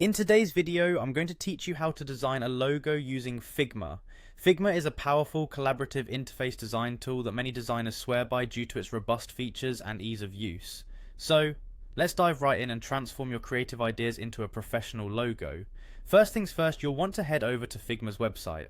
In today's video, I'm going to teach you how to design a logo using Figma. Figma is a powerful collaborative interface design tool that many designers swear by due to its robust features and ease of use. So, let's dive right in and transform your creative ideas into a professional logo. First things first, you'll want to head over to Figma's website.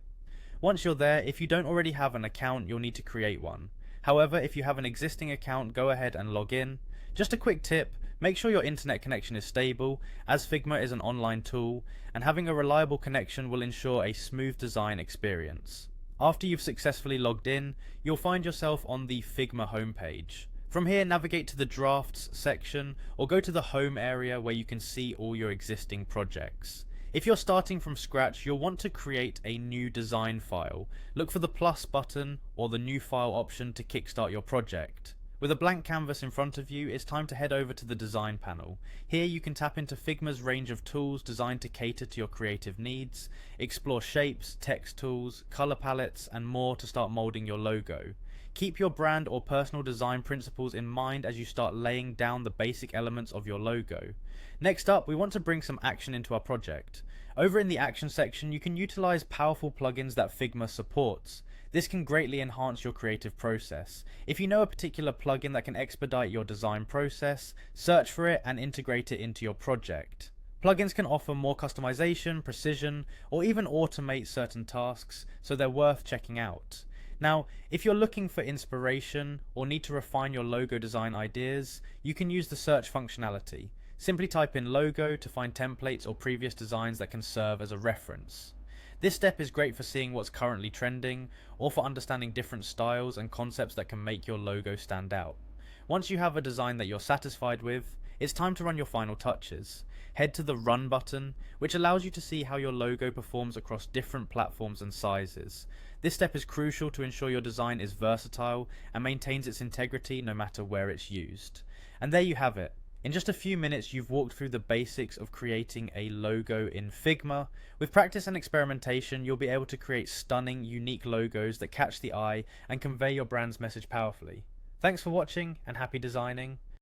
Once you're there, if you don't already have an account, you'll need to create one. However, if you have an existing account, go ahead and log in. Just a quick tip, make sure your internet connection is stable, as Figma is an online tool, and having a reliable connection will ensure a smooth design experience. After you've successfully logged in, you'll find yourself on the Figma homepage. From here, navigate to the Drafts section, or go to the Home area where you can see all your existing projects. If you're starting from scratch, you'll want to create a new design file. Look for the plus button or the new file option to kickstart your project. With a blank canvas in front of you, it's time to head over to the design panel. Here you can tap into Figma's range of tools designed to cater to your creative needs, explore shapes, text tools, color palettes, and more to start molding your logo. Keep your brand or personal design principles in mind as you start laying down the basic elements of your logo. Next up, we want to bring some action into our project. Over in the action section, you can utilize powerful plugins that Figma supports. This can greatly enhance your creative process. If you know a particular plugin that can expedite your design process, search for it and integrate it into your project. Plugins can offer more customization, precision, or even automate certain tasks, so they're worth checking out. Now, if you're looking for inspiration or need to refine your logo design ideas, you can use the search functionality. Simply type in logo to find templates or previous designs that can serve as a reference. This step is great for seeing what's currently trending, or for understanding different styles and concepts that can make your logo stand out. Once you have a design that you're satisfied with, it's time to run your final touches. Head to the Run button, which allows you to see how your logo performs across different platforms and sizes. This step is crucial to ensure your design is versatile and maintains its integrity no matter where it's used. And there you have it. In just a few minutes, you've walked through the basics of creating a logo in Figma. With practice and experimentation, you'll be able to create stunning, unique logos that catch the eye and convey your brand's message powerfully. Thanks for watching and happy designing.